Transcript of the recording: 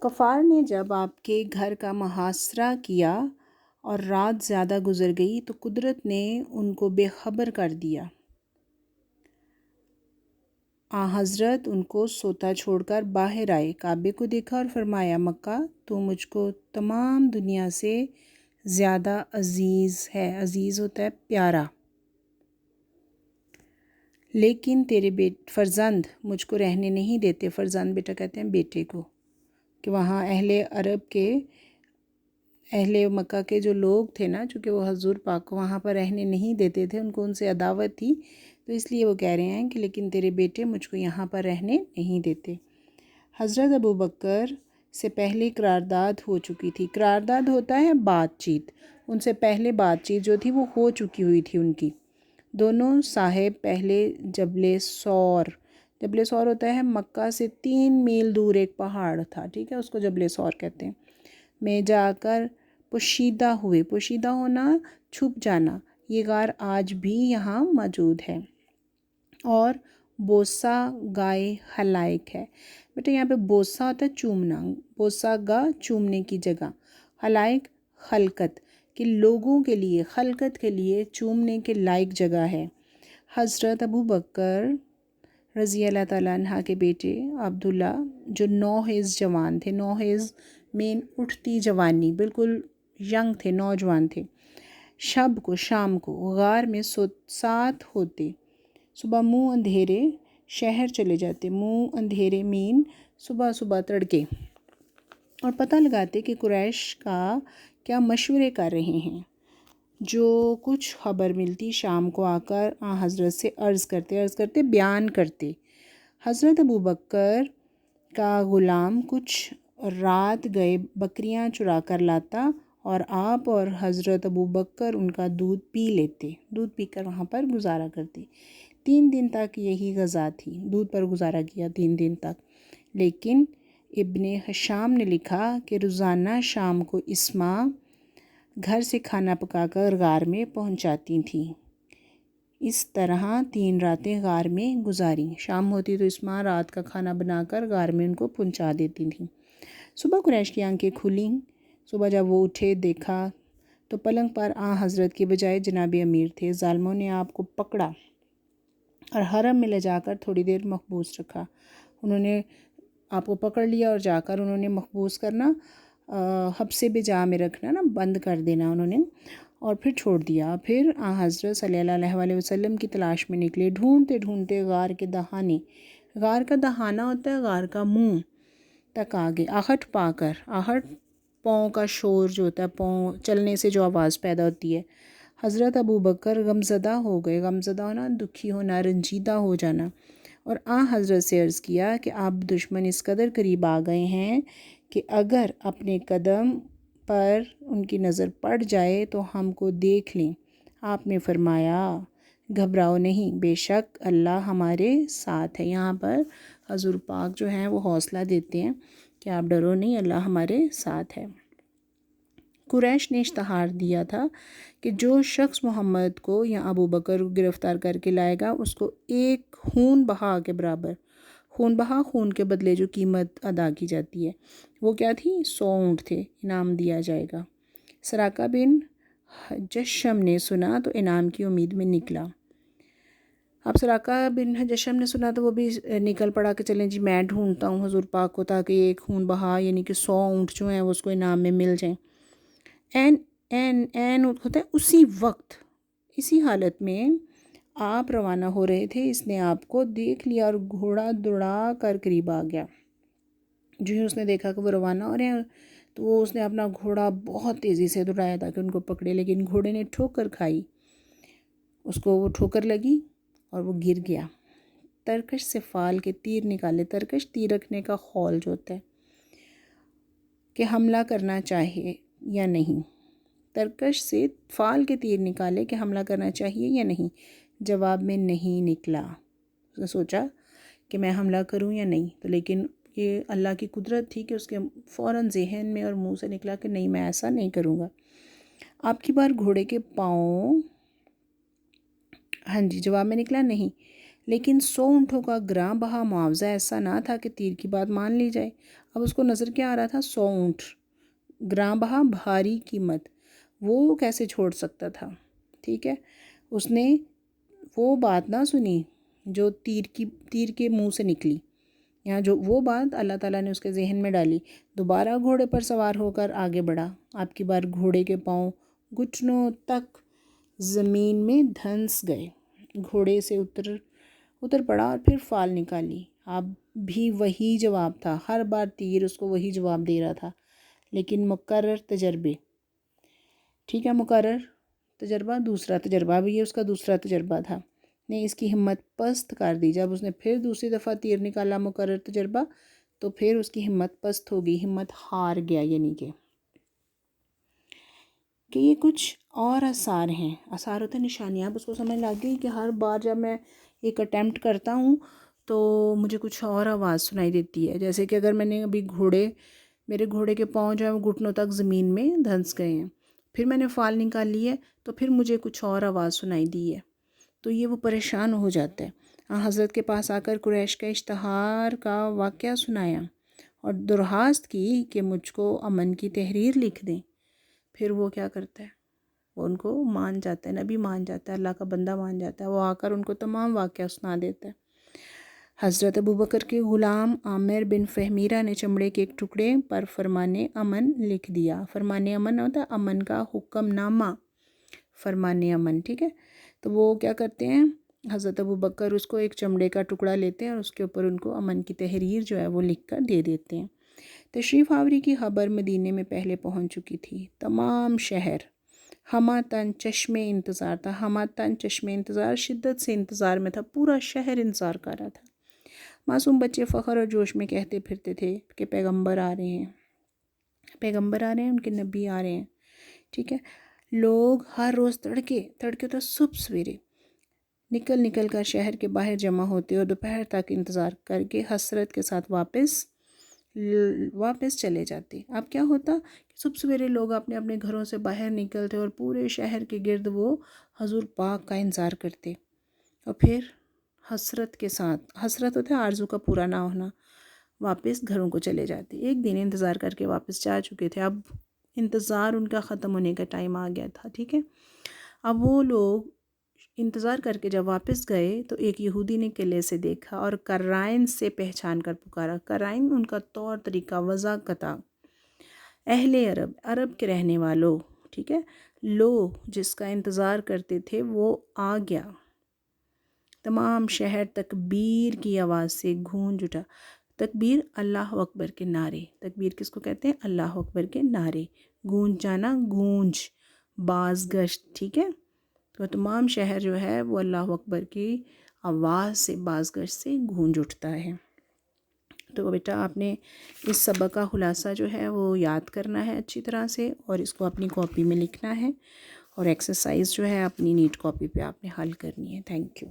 کفار نے جب آپ کے گھر کا محاصرہ کیا اور رات زیادہ گزر گئی تو قدرت نے ان کو بے خبر کر دیا۔ حضرت ان کو سوتا چھوڑ کر باہر آئے، کعبے کو دیکھا اور فرمایا، مکہ تو مجھ کو تمام دنیا سے زیادہ عزیز ہے۔ عزیز ہوتا ہے پیارا، لیکن تیرے فرزند مجھ کو رہنے نہیں دیتے۔ فرزند بیٹا کہتے ہیں بیٹے کو، کہ وہاں اہل مکہ کے جو لوگ تھے نا، چونکہ وہ حضور پاک کو وہاں پر رہنے نہیں دیتے تھے، ان کو ان سے عداوت تھی، تو اس لیے وہ کہہ رہے ہیں کہ لیکن تیرے بیٹے مجھ کو یہاں پر رہنے نہیں دیتے۔ حضرت ابوبکر سے پہلے قرارداد ہو چکی تھی۔ قرارداد ہوتا ہے بات چیت، ان سے پہلے بات چیت جو تھی وہ ہو چکی ہوئی تھی ان کی۔ دونوں صاحب پہلے جبل سور ہوتا ہے مکہ سے 3 میل دور ایک پہاڑ تھا، ٹھیک ہے، اس کو جبل سور کہتے ہیں، میں جا کر پوشیدہ ہوئے۔ پوشیدہ ہونا، چھپ جانا، یہ غار آج بھی یہاں موجود ہے، اور بوسا گائے حلائق ہے۔ بیٹا یہاں پہ بوسا ہوتا ہے چومنا، بوسا گا چومنے کی جگہ، حلائق خلقت کہ لوگوں کے لیے، خلقت کے لیے چومنے کے لائق جگہ ہے۔ حضرت ابو بکر رضی اللہ تعالیٰ عنہ کے بیٹے عبداللہ جو نوخیز جوان تھے، نوخیز مین اٹھتی جوانی، بالکل ینگ تھے، نوجوان تھے، شام کو غار میں ساتھ ہوتے، صبح منہ اندھیرے شہر چلے جاتے۔ منہ اندھیرے مین صبح تڑکے، اور پتہ لگاتے کہ قریش کا کیا مشورے کر رہے ہیں۔ جو کچھ خبر ملتی شام کو آ کر حضرت سے عرض کرتے بیان کرتے۔ حضرت ابوبکر کا غلام کچھ رات گئے بکریاں چرا کر لاتا، اور آپ اور حضرت ابوبکر ان کا دودھ پی لیتے، دودھ پی کر وہاں پر گزارا کرتے۔ 3 دن تک یہی غذا تھی، دودھ پر گزارا کیا 3 دن تک۔ لیکن ابن ہشام نے لکھا کہ روزانہ شام کو اسماء گھر سے کھانا پکا کر غار میں پہنچاتی تھیں۔ اس طرح 3 راتیں غار میں گزاری۔ شام ہوتی تو اسماء رات کا کھانا بنا کر غار میں ان کو پہنچا دیتی تھیں۔ صبح قریش کی آنکھیں کھلیں۔ صبح جب وہ اٹھے دیکھا تو پلنگ پر حضرت کے بجائے جناب امیر تھے۔ ظالموں نے آپ کو پکڑا اور حرم میں لے جا کر تھوڑی دیر محبوس رکھا۔ انہوں نے آپ کو پکڑ لیا اور جا کر انہوں نے محبوس کرنا، حبسے بے جا میں رکھنا نا، بند کر دینا انہوں نے، اور پھر چھوڑ دیا۔ پھر حضرت صلی اللہ علیہ وسلم کی تلاش میں نکلے، ڈھونڈتے غار کے دہانے، غار کا دہانہ ہوتا ہے غار کا منہ تک آگے، آہٹ پا کر، آہٹ پاؤں کا شور جو ہوتا ہے، پاؤں چلنے سے جو آواز پیدا ہوتی ہے۔ حضرت ابوبکر غمزدہ ہو گئے، غمزدہ ہونا دکھی ہونا، رنجیدہ ہو جانا، اور حضرت سے عرض کیا کہ آپ دشمن اس قدر قریب آ گئے ہیں کہ اگر اپنے قدم پر ان کی نظر پڑ جائے تو ہم کو دیکھ لیں۔ آپ نے فرمایا گھبراؤ نہیں، بے شک اللہ ہمارے ساتھ ہے۔ یہاں پر حضور پاک جو ہیں وہ حوصلہ دیتے ہیں کہ آپ ڈرو نہیں، اللہ ہمارے ساتھ ہے۔ قریش نے اشتہار دیا تھا کہ جو شخص محمد کو یا ابوبکر کو گرفتار کر کے لائے گا اس کو ایک خون بہا کے برابر، خون کے بدلے جو قیمت ادا کی جاتی ہے وہ کیا تھی، 100 اونٹ تھے، انعام دیا جائے گا۔ سراقہ بن جشم نے سنا تو انعام کی امید میں نکلا۔ اب سراقہ بن جشم نے سنا تو وہ بھی نکل پڑا کہ چلیں جی میں ڈھونڈتا ہوں حضور پاک کو تاکہ ایک خون بہا یعنی کہ 100 اونٹ جو ہیں وہ اس کو انعام میں مل جائیں۔ این ہوتا ہے اسی وقت، اسی حالت میں آپ روانہ ہو رہے تھے، اس نے آپ کو دیکھ لیا اور گھوڑا دوڑا کر قریب آ گیا۔ جو ہی اس نے دیکھا کہ وہ روانہ ہو رہے ہیں تو اس نے اپنا گھوڑا بہت تیزی سے دوڑایا تاکہ ان کو پکڑے، لیکن گھوڑے نے ٹھوکر کھائی، اس کو وہ ٹھوکر لگی اور وہ گر گیا۔ ترکش سے فال کے تیر نکالے، ترکش تیر رکھنے کا خول جو ہوتا ہے کہ حملہ کرنا چاہے یا نہیں، ترکش سے فال کے تیر نکالے کہ حملہ کرنا چاہیے یا نہیں، جواب میں نہیں نکلا۔ اس نے سوچا کہ میں حملہ کروں یا نہیں، تو لیکن یہ اللہ کی قدرت تھی کہ اس کے فوراً ذہن میں اور منہ سے نکلا کہ نہیں میں ایسا نہیں کروں گا۔ آپ کی بار گھوڑے کے پاؤں، جواب میں نکلا نہیں، لیکن 100 اونٹوں کا گراں بہا معاوضہ ایسا نہ تھا کہ تیر کی بات مان لی جائے۔ اب اس کو نظر کیا آ رہا تھا؟ 100 اونٹ، گراں بہا بھاری قیمت، وہ کیسے چھوڑ سکتا تھا؟ ٹھیک ہے، اس نے وہ بات نہ سنی جو تیر کے منہ سے نکلی، یہاں جو وہ بات اللہ تعالیٰ نے اس کے ذہن میں ڈالی۔ دوبارہ گھوڑے پر سوار ہو کر آگے بڑھا۔ آپ کی بار گھوڑے کے پاؤں گھٹنوں تک زمین میں دھنس گئے، گھوڑے سے اتر پڑا اور پھر فال نکالی۔ اب بھی وہی جواب تھا، ہر بار تیر اس کو وہی جواب دے رہا تھا، لیکن مکرر تجربے، ٹھیک ہے، مکرر تجربہ، دوسرا تجربہ بھی یہ اس کا دوسرا تجربہ تھا، نے اس کی ہمت پست کر دی۔ جب اس نے پھر دوسری دفعہ تیر نکالا، مکرر تجربہ، تو پھر اس کی ہمت پست ہو گئی، ہمت ہار گیا، یعنی کہ یہ کچھ اور آثار ہیں، آثار ہوتے ہیں نشانیاں۔ اب اس کو سمجھ لگ گئی کہ ہر بار جب میں ایک اٹیمپٹ کرتا ہوں تو مجھے کچھ اور آواز سنائی دیتی ہے، جیسے کہ اگر میں نے ابھی میرے گھوڑے کے پاؤں جو ہیں وہ گھٹنوں تک زمین میں دھنس گئے ہیں، پھر میں نے فال نکال لی ہے تو پھر مجھے کچھ اور آواز سنائی دی ہے، تو یہ وہ پریشان ہو جاتا ہے۔ حضرت کے پاس آ کر قریش کا اشتہار کا واقعہ سنایا اور درخواست کی کہ مجھ کو امن کی تحریر لکھ دیں۔ پھر وہ کیا کرتا ہے؟ وہ ان کو مان جاتا ہے، نبی مان جاتا ہے، اللہ کا بندہ مان جاتا ہے، وہ آ کر ان کو تمام واقعہ سنا دیتا ہے۔ حضرت ابوبکر کے غلام عامر بن فہمیرہ نے چمڑے کے ایک ٹکڑے پر فرمان امن لکھ دیا۔ فرمان امن ہوتا ہے امن کا حکم نامہ، فرمان امن، ٹھیک ہے۔ تو وہ کیا کرتے ہیں؟ حضرت ابوبکر اس کو ایک چمڑے کا ٹکڑا لیتے ہیں اور اس کے اوپر ان کو امن کی تحریر جو ہے وہ لکھ کر دے دیتے ہیں۔ تشریف آوری کی خبر مدینے میں پہلے پہنچ چکی تھی۔ تمام شہر ہمہ تن چشم انتظار تھا، ہمہ تن چشم انتظار، شدت سے انتظار میں تھا، پورا شہر انتظار کر رہا تھا۔ معصوم بچے فخر اور جوش میں کہتے پھرتے تھے کہ پیغمبر آ رہے ہیں، پیغمبر آ رہے ہیں، ان کے نبی آ رہے ہیں، ٹھیک ہے۔ لوگ ہر روز تڑکے تو صبح سویرے نکل کر شہر کے باہر جمع ہوتے اور دوپہر تک انتظار کر کے حسرت کے ساتھ واپس چلے جاتے۔ اب کیا ہوتا کہ صبح سویرے لوگ اپنے اپنے گھروں سے باہر نکلتے اور پورے شہر کے گرد وہ حضور پاک کا انتظار کرتے، اور پھر حسرت کے ساتھ، حسرت ہوتا ہے آرزو کا پورا نہ ہونا، واپس گھروں کو چلے جاتے۔ ایک دن انتظار کر کے واپس جا چکے تھے، اب انتظار ان کا ختم ہونے کا ٹائم آ گیا تھا، ٹھیک ہے۔ اب وہ لوگ انتظار کر کے جب واپس گئے تو ایک یہودی نے قلعے سے دیکھا اور کرائن سے پہچان کر پکارا۔ کرائن ان کا طور طریقہ، وضاحت، اہل عرب کے رہنے والوں، ٹھیک ہے، لو جس کا انتظار کرتے تھے وہ آ گیا۔ تمام شہر تکبیر کی آواز سے گونج اٹھا۔ تکبیر اللہ اکبر کے نعرے، تکبیر کس کو کہتے ہیں؟ اللہ اکبر کے نعرے، گونج جانا، گونج، بازگشت، ٹھیک ہے۔ تو تمام شہر جو ہے وہ اللہ اکبر کی آواز سے، بازگشت سے گونج اٹھتا ہے۔ تو بیٹا آپ نے اس سبق کا خلاصہ جو ہے وہ یاد کرنا ہے اچھی طرح سے، اور اس کو اپنی کاپی میں لکھنا ہے، اور ایکسرسائز جو ہے اپنی نیٹ کاپی پہ آپ نے حل کرنی ہے۔ Thank you.